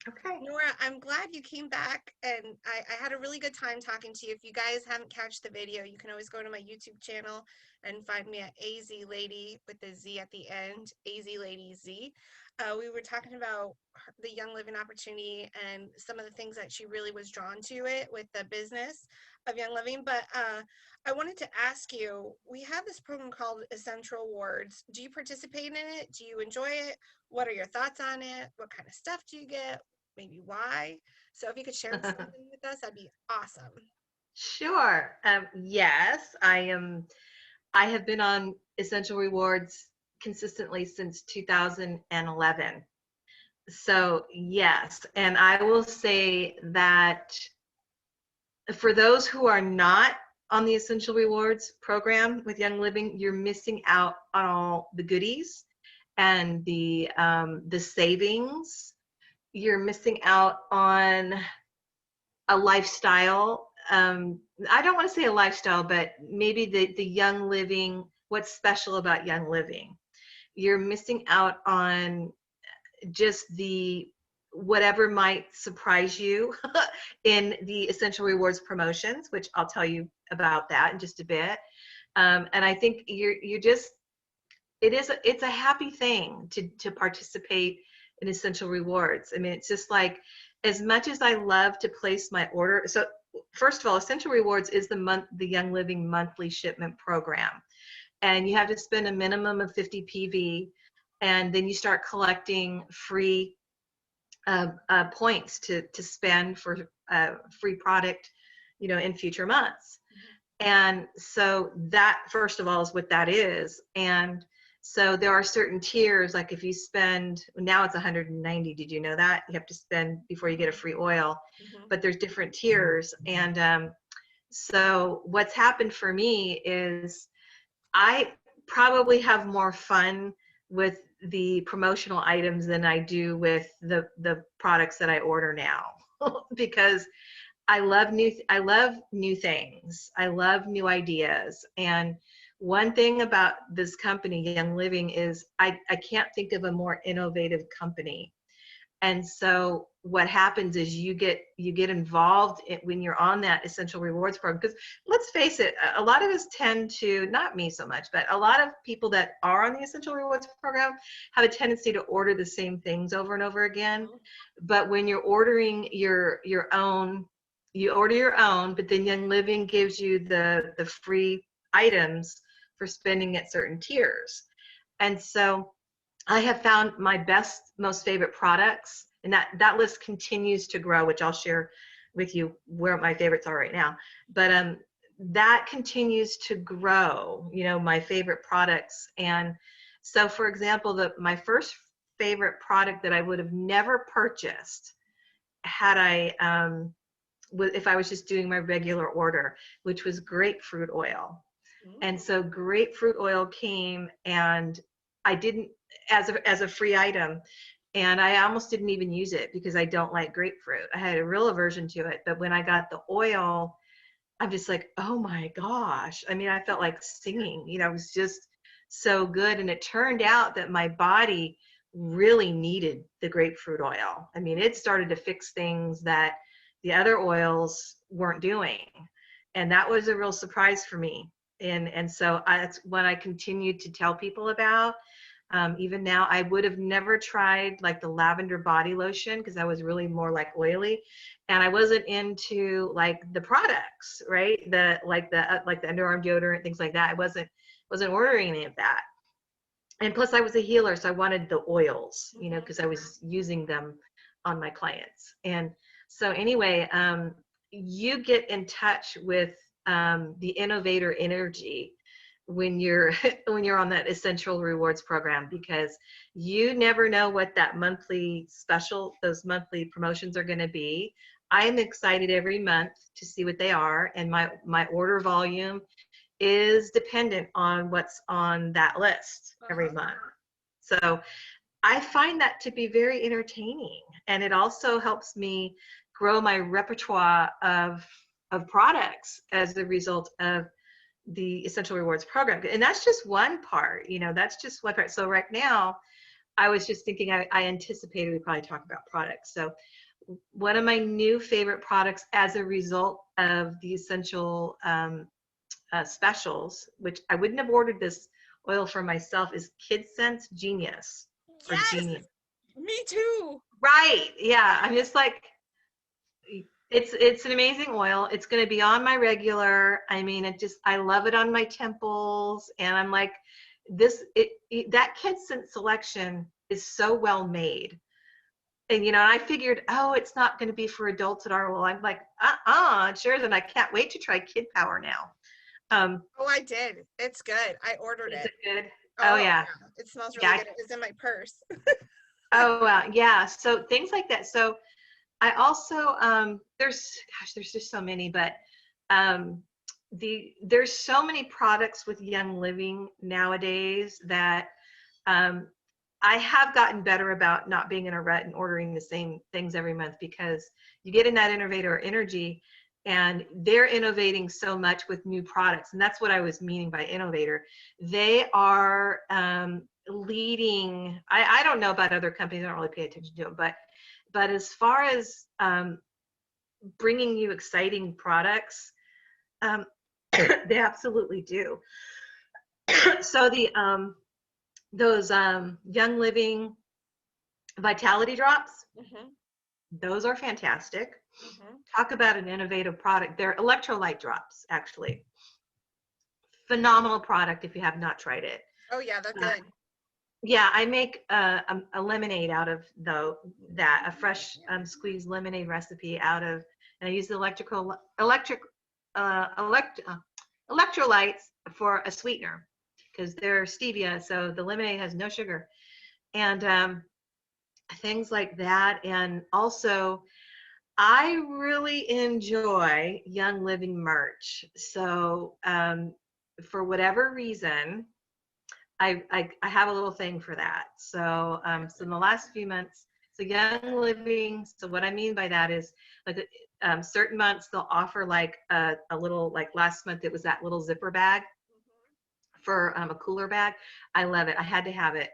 Okay. Nora, I'm glad you came back, and I had a really good time talking to you. If you guys haven't catched the video, you can always go to my YouTube channel and find me at AZ Lady with the Z at the end, AZ Lady Z. We were talking about the Young Living opportunity and some of the things that she really was drawn to it with the business of Young Living. But I wanted to ask you, we have this program called Essential Awards. Do you participate in it? Do you enjoy it? What are your thoughts on it? What kind of stuff do you get? Maybe why. So if you could share something with us, that'd be awesome. Sure. Yes, I am. I have been on Essential Rewards consistently since 2011. So, yes. And I will say that for those who are not on the Essential Rewards program with Young Living, you're missing out on all the goodies and the savings. You're missing out on a lifestyle. I don't want to say a lifestyle, but maybe the Young Living, what's special about Young Living. You're missing out on just the whatever might surprise you in the Essential Rewards promotions, which I'll tell you about that in just a bit. And I think you're just it's a happy thing to participate in Essential Rewards. I mean, it's just like as much as I love to place my order. So first of all, Essential Rewards is the Young Living monthly shipment program, and you have to spend a minimum of 50 PV, and then you start collecting free points to spend for free product, in future months. And so that, first of all, is what that is. And so there are certain tiers, like if you spend, now it's 190, did you know that? You have to spend before you get a free oil, but there's different tiers. And so what's happened for me is I probably have more fun with the promotional items than I do with the products that I order now because I love new things. I love new ideas. And one thing about this company, Young Living, is I can't think of a more innovative company. And so what happens is you get involved when you're on that Essential Rewards program, because let's face it, a lot of us tend to, not me so much, but a lot of people that are on the Essential Rewards program have a tendency to order the same things over and over again. But when you're ordering your own, you order your own, but then Young Living gives you the free items for spending at certain tiers. And so I have found my best, most favorite products, and that list continues to grow, which I'll share with you where my favorites are right now. But that continues to grow, my favorite products. And so, for example, my first favorite product that I would have never purchased had if I was just doing my regular order, which was grapefruit oil. And so grapefruit oil came, and I didn't, as a free item, and I almost didn't even use it because I don't like grapefruit. I had a real aversion to it. But when I got the oil, I'm just like, oh my gosh. I mean, I felt like singing, it was just so good. And it turned out that my body really needed the grapefruit oil. I mean, it started to fix things that the other oils weren't doing. And that was a real surprise for me. And so that's what I continued to tell people about. Even now, I would have never tried like the lavender body lotion because I was really more like oily, and I wasn't into like the products, right? Like the underarm deodorant, things like that. I wasn't ordering any of that. And plus, I was a healer, so I wanted the oils, because I was using them on my clients. And so anyway, you get in touch with the innovator energy when you're when you're on that Essential Rewards program, because you never know what that those monthly promotions are going to be. I am excited every month to see what they are, and my order volume is dependent on what's on that list every month. So I find that to be very entertaining, and it also helps me grow my repertoire of products as a result of the Essential Rewards program. And that's just one part, that's just one part. So right now I was just thinking, I anticipated we'd probably talk about products. So one of my new favorite products as a result of the essential specials, which I wouldn't have ordered this oil for myself, is Kid Sense Genius or Yes, Genius. me too. Right. Yeah. I'm just like, it's an amazing oil. It's going to be on my regular. I mean, I love it on my temples, and I'm like, that Kid Sense selection is so well made. And I figured, oh, it's not going to be for adults at all. Well, I'm like, it sure is, and I can't wait to try Kid Power now. Oh, I did. It's good. I ordered Is it. it good? Oh Oh yeah, yeah, it smells really yeah. good. It was in my purse. Oh yeah. So things like that. So I also there's just so many, but um, there's so many products with Young Living nowadays that um, I have gotten better about not being in a rut and ordering the same things every month, because you get in that innovator energy, and they're innovating so much with new products. And that's what I was meaning by innovator. They are leading. I don't know about other companies. I don't really pay attention to them, but as far as bringing you exciting products, um, they absolutely do. So those Young Living Vitality Drops, Hmm. those are fantastic. Hmm. Talk about an innovative product. They're electrolyte drops, actually. Phenomenal product if you have not tried it. Oh yeah, they're Uh, good. yeah, I make a lemonade out of a fresh squeezed lemonade recipe out of, and I use the uh, elect, uh, electrolytes for a sweetener, because they're stevia, so the lemonade has no sugar, and things like that. And also, I really enjoy Young Living merch. So for whatever reason, I have a little thing for that. So in the last few months, so Young Living. So what I mean by that is, like, certain months they'll offer like a little, like last month it was that little zipper bag for a cooler bag. I love it. I had to have it.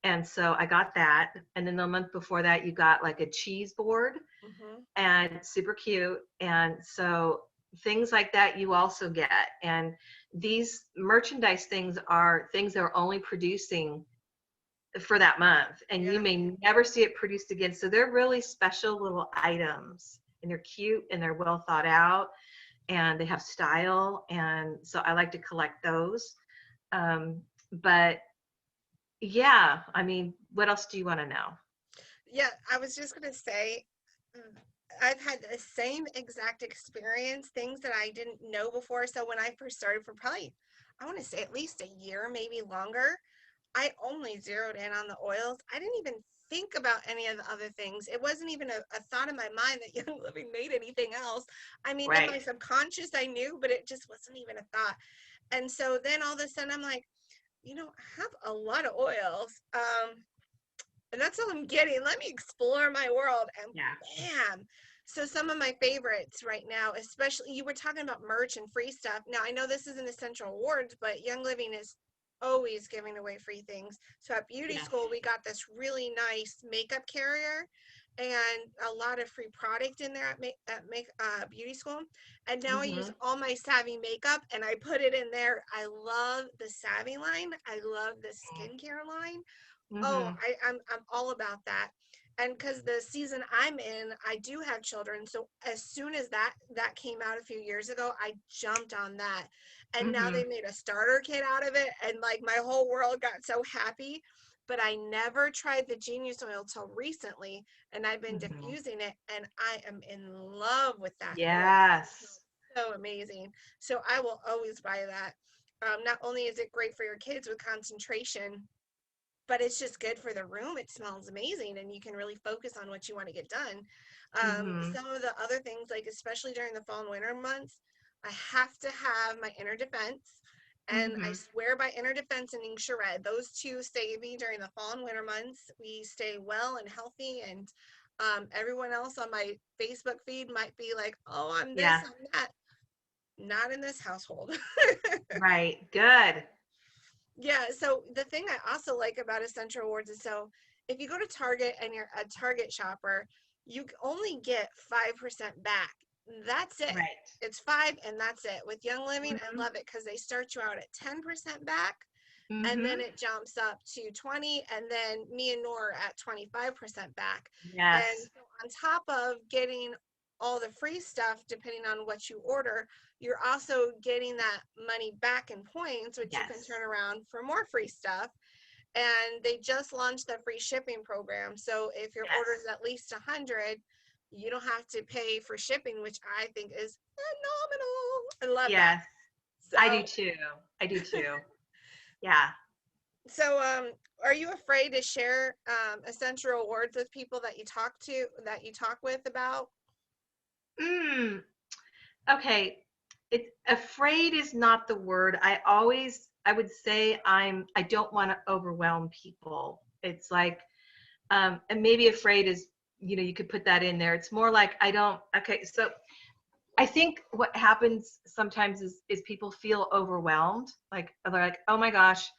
And so I got that. And then the month before that, you got like a cheese board, Hmm. and it's super cute. And so things like that you also get. And these merchandise things are things they're only producing for that month, and you Yeah. may never see it produced again. So they're really special little items, and they're cute, and they're well thought out, and they have style. And so I like to collect those. But yeah, I mean, what else do you want to know? Yeah, I was just gonna say, mm, I've had the same exact experience, things that I didn't know before. So when I first started, for probably, I want to say at least a year, maybe longer, I only zeroed in on the oils. I didn't even think about any of the other things. It wasn't even a thought in my mind that Young Living made anything else. I mean, in my Right. subconscious, I knew, but it just wasn't even a thought. And so then all of a sudden, I'm like, I have a lot of oils. And that's all I'm getting. Let me explore my world. And Yeah. bam. So some of my favorites right now, especially, you were talking about merch and free stuff. Now I know this isn't Essential Awards, but Young Living is always giving away free things. So at beauty Yeah. school, we got this really nice makeup carrier and a lot of free product in there at beauty school. And now I use Mm-hmm. all my Savvy makeup and I put it in there. I love the Savvy line. I love the skincare line. Oh, Mm-hmm. I'm all about that. And because the season I'm in, I do have children. So as soon as that came out a few years ago, I jumped on that. And now Mm-hmm. they made a starter kit out of it. And like my whole world got so happy. But I never tried the Genius Oil till recently. And I've been Mm-hmm. diffusing it. And I am in love with that oil. Yes. So amazing. So I will always buy that. Not only is it great for your kids with concentration, but it's just good for the room. It smells amazing and you can really focus on what you want to get done. Mm-hmm. Some of the other things, like especially during the fall and winter months, I have to have my inner defense. And I Mm-hmm. swear by inner defense and ink red, those two save me during the fall and winter months. We stay well and healthy. And everyone else on my Facebook feed might be like, oh, I'm this, Yeah. I'm that. Not in this household. Right. Good. Yeah, so the thing I also like about Essential Rewards is, so if you go to Target and you're a Target shopper, you only get 5% back. That's it. Right. It's 5 and that's it. With Young Living, I Mm-hmm. love it because they start you out at 10% back, and then Mm-hmm. it jumps up to 20, and then me and Nora are at 25% back. And Yes. so on top of getting all the free stuff, depending on what you order, you're also getting that money back in points, which you can Yes. turn around for more free stuff. And they just launched the free shipping program. So if your order is Yes. at least 100, you don't have to pay for shipping, which I think is phenomenal. I love that. Yes. I do So, too. I do too. Yeah. so are you afraid to share essential rewards with people that you talk with about? Mm. Okay. Afraid is not the word. I would say I don't want to overwhelm people. It's like, and maybe afraid is, you could put that in there. It's more like I don't, okay. So I think what happens sometimes is people feel overwhelmed. Like they're like, oh my gosh,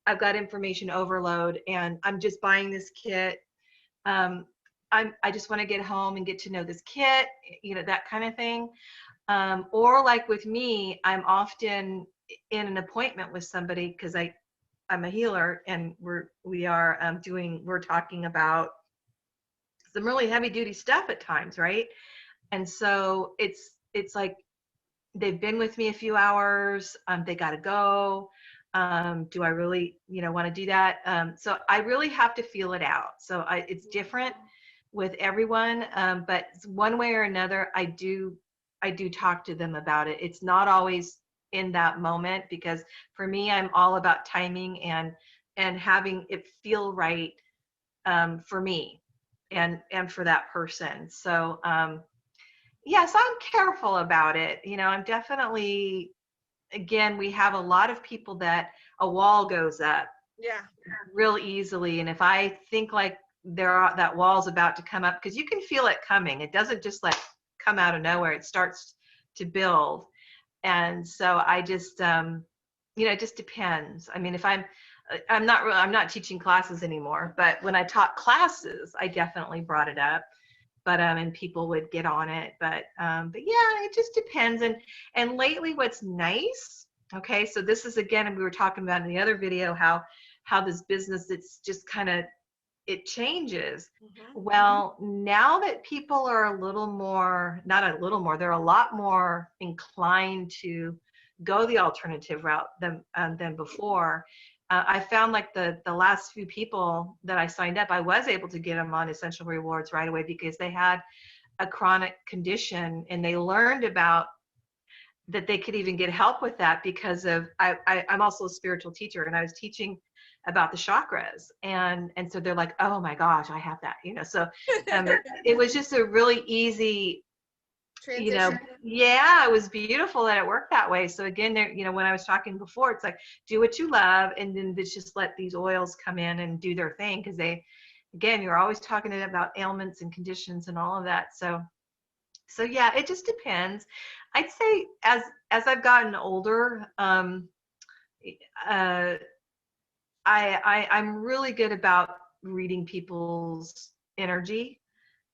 I've got information overload and I'm just buying this kit. Um, I just want to get home and get to know this kit, that kind of thing. Or like with me, I'm often in an appointment with somebody because I'm a healer and we're talking about some really heavy duty stuff at times, right? And so it's like they've been with me a few hours, they got to go. Do I really want to do that? So I really have to feel it out. So it's different with everyone, but one way or another I do talk to them about it. It's not always in that moment because for me I'm all about timing and having it feel right, for me and for that person. So yes, I'm careful about it. I'm definitely, again, we have a lot of people that a wall goes up Yeah. real easily. And if I think like that wall's about to come up, because you can feel it coming, it doesn't just like come out of nowhere, it starts to build. And so I just, it just depends. I mean, if I'm not teaching classes anymore, but when I taught classes, I definitely brought it up, but and people would get on it, but yeah, it just depends. And lately what's nice, okay, so this is, again, we were talking about in the other video how this business, it's just kind of, it changes. Hmm. Well, now that people are a little more, not a little more, they're a lot more inclined to go the alternative route than before. I found like the last few people that I signed up, I was able to get them on Essential Rewards right away because they had a chronic condition and they learned about that they could even get help with that because of I'm also a spiritual teacher and I was teaching about the chakras, and so they're like, oh my gosh, I have that, so it was just a really easy, Transition. yeah, it was beautiful that it worked that way. So again, there, when I was talking before, it's like do what you love and then just let these oils come in and do their thing, because again, you're always talking about ailments and conditions and all of that. So yeah, it just depends. I'd say as I've gotten older, uh, I'm really good about reading people's energy,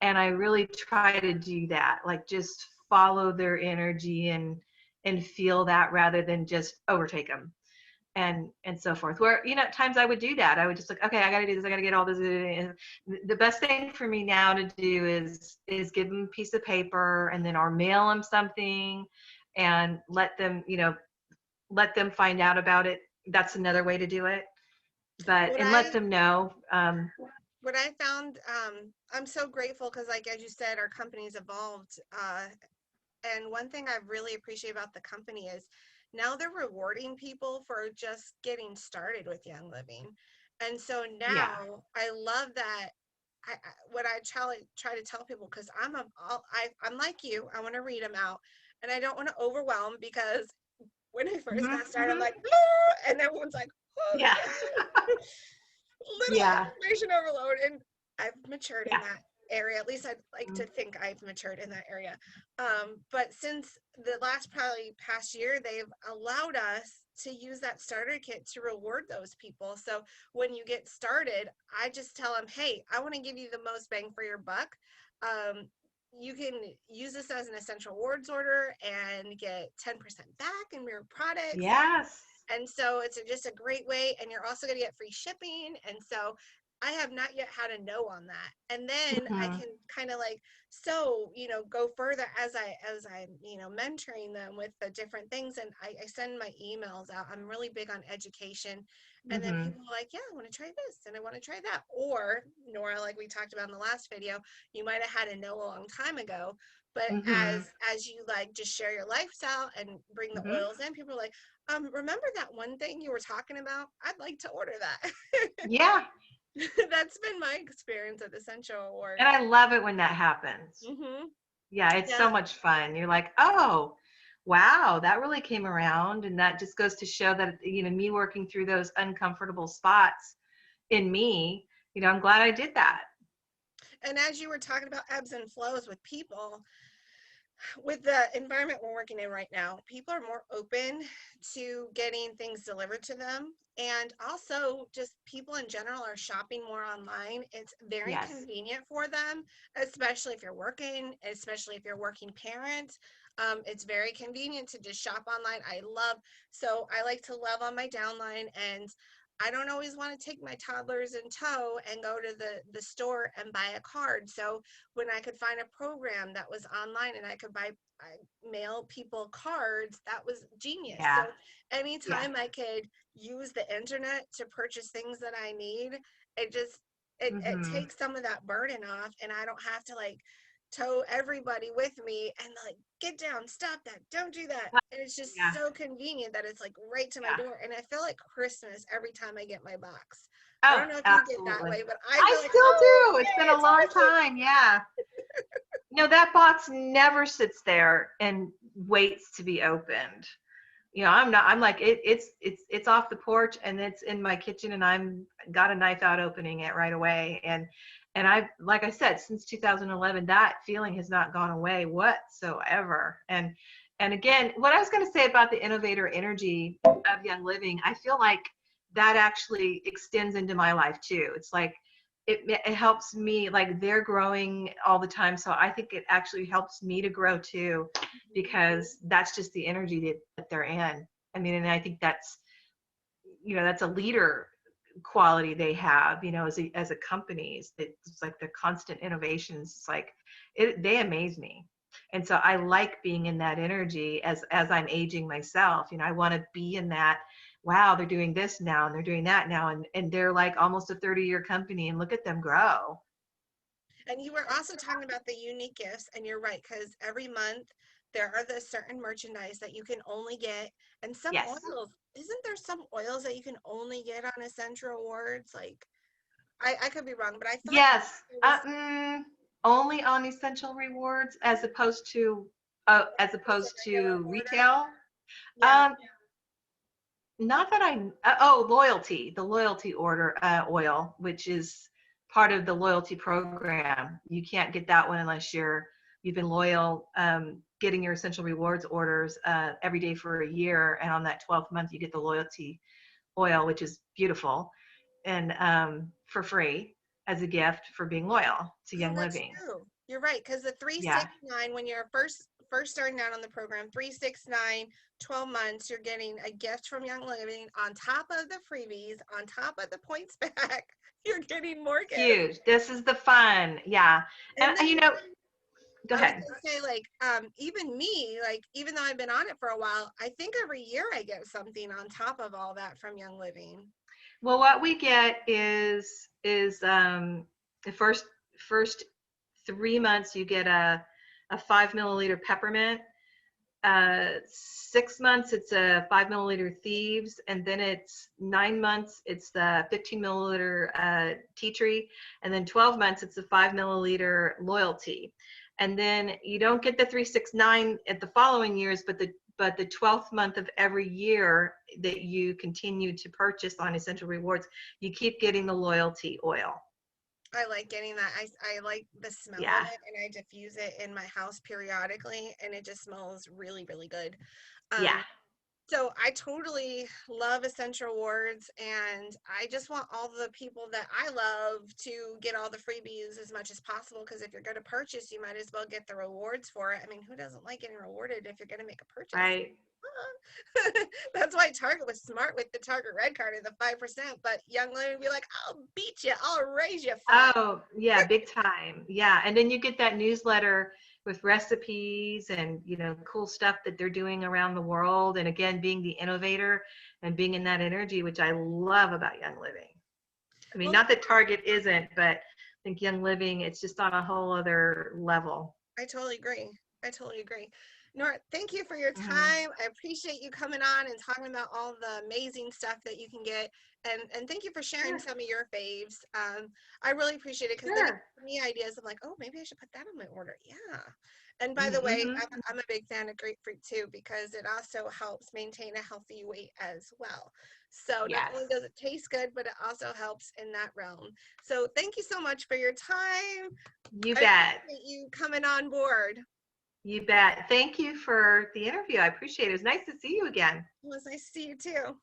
and I really try to do that, like just follow their energy and feel that rather than just overtake them and so forth. Where at times I would do that. I would just like, okay, I got to do this. I got to get all this. And the best thing for me now to do is give them a piece of paper and then or mail them something, and let them find out about it. That's another way to do it. But What and let I them know. what I found, I'm so grateful because, like as you said, our company's evolved. And one thing I really appreciate about the company is now they're rewarding people for just getting started with Young Living. And so Yeah. now I love that. What I try to tell people, because I'm like you, I want to read them out, and I don't want to overwhelm, because when I first Hmm. got started, I'm Hmm. like, "Ah," and everyone's like, oh, Yeah. little Yeah. information overload, and I've matured in Yeah. that. area. At least I'd like to think I've matured in that area. But since the last probably past year, they've allowed us to use that starter kit to reward those people. So when you get started, I just tell them, hey, I want to give you the most bang for your buck. You can use this as an essential rewards order and get 10% back in your products. Yes. And so it's just a great way. And you're also going to get free shipping. And so I have not yet had a no on that. And then I Mhm. can kind of like, so, go further as I'm, mentoring them with the different things. And I send my emails out. I'm really big on education. And then Mhm. people are like, yeah, I want to try this and I want to try that. Or Nora, like we talked about in the last video, you might have had a no a long time ago. But Mhm. as you like just share your lifestyle and bring the Mhm. oils in, people are like, remember that one thing you were talking about? I'd like to order that. Yeah. That's been my experience at Essential And Awards. I love it when that happens. Mm-hmm. Yeah, it's so Yeah. much fun. You're like, oh, wow, that really came around. And that just goes to show that, me working through those uncomfortable spots in me, I'm glad I did that. And as you were talking about ebbs and flows with people, with the environment we're working in right now, people are more open to getting things delivered to them. And also, just people in general are shopping more online. It's very Yes. convenient for them, especially if you're working, especially if you're working parent. It's very convenient to just shop online. So I like to love on my downline, and I don't always want to take my toddlers in tow and go to the store and buy a card. So when I could find a program that was online and I mail people cards, that was genius. So Yeah. Yeah. anytime I could use the internet to purchase things that I need, it just it Mhm. takes some of that burden off, and I don't have to like tow everybody with me and like get down, stop that, don't do that. And it's just Yeah. so convenient that it's like right to my Yeah. door. And I feel like Christmas every time I get my box. I Oh, don't know if you get that absolutely. way, but I I feel like, still oh, do. It's been yay, a it's long Christmas. time. Yeah. No, that box never sits there and waits to be opened. I'm like it's off the porch and it's in my kitchen and I'm got a knife out opening it right away. And I, like I said, since 2011, that feeling has not gone away whatsoever. And again, what I was going to say about the innovator energy of Young Living, I feel like that actually extends into my life too. It's like it helps me, like they're growing all the time, so I think it actually helps me to grow too, because that's just the energy that they're in. I mean, and I think that's a leader quality they have, as a company. It's like the constant innovations. It's like they amaze me. And so I like being in that energy as I'm aging myself. I want to be in that. Wow, they're doing this now and they're doing that now, and they're like almost a 30-year company, and look at them grow. And you were also talking about the unique gifts, and you're right, because every month there are the certain merchandise that you can only get, and some Yes. oils. Isn't there some oils that you can only get on Essential Awards? Like, I could be wrong, but I thought Yes. it was Only on essential rewards as just a opposed regular to order. retail. Yeah. Um, Not that loyalty, the loyalty order oil, which is part of the loyalty program. You can't get that one unless you've been loyal, getting your essential rewards orders every day for a year, and on that 12th month you get the loyalty oil, which is beautiful, and for free as a gift for being loyal to Oh, Young that's Living. true. You're right, because the Yeah, 369, when you're first starting out on the program, 369, 12 months, you're getting a gift from Young Living on top of the freebies, on top of the points back. You're getting more gifts. huge. This is the fun. Yeah, and And then go I was ahead. gonna say, like, even me, like, even though I've been on it for a while, I think every year I get something on top of all that from Young Living. Well, what we get is the first 3 months you get a 5 milliliter peppermint. 6 months it's a 5 milliliter thieves, and then it's 9 months it's the 15 milliliter tea tree, and then 12 months it's the 5 milliliter loyalty. And then you don't get the 369 at the following years, but the 12th month of every year that you continue to purchase on Essential Rewards, you keep getting the loyalty oil. I like getting that. I like the smell of Yeah, it, and I diffuse it in my house periodically, and it just smells really, really good. yeah, So I totally love essential awards, and I just want all the people that I love to get all the freebies as much as possible, because if you're going to purchase, you might as well get the rewards for it. I mean, who doesn't like getting rewarded if you're going to make a purchase? right. That's why Target was smart with the Target Red Card and the 5%. But Young Living would be like, I'll beat you, I'll raise you 5. Oh, yeah, big time. Yeah. And then you get that newsletter with recipes and, cool stuff that they're doing around the world. And again, being the innovator and being in that energy, which I love about Young Living. I mean, Well, not that Target isn't, but I think Young Living, it's just on a whole other level. I totally agree. I totally agree. Nora, thank you for your Hmm. time. I appreciate you coming on and talking about all the amazing stuff that you can get. And thank you for sharing Sure. some of your faves. I really appreciate it, because then it Sure. gives me ideas of like, oh, maybe I should put that on my order. Yeah. And by the way, Mm-hmm. I'm a big fan of grapefruit too, because it also helps maintain a healthy weight as well. So not Yes. only does it taste good, but it also helps in that realm. So thank you so much for your time. You I bet. appreciate you coming on board. You bet. Thank you for the interview. I appreciate it. It was nice to see you again. It was nice to see you too.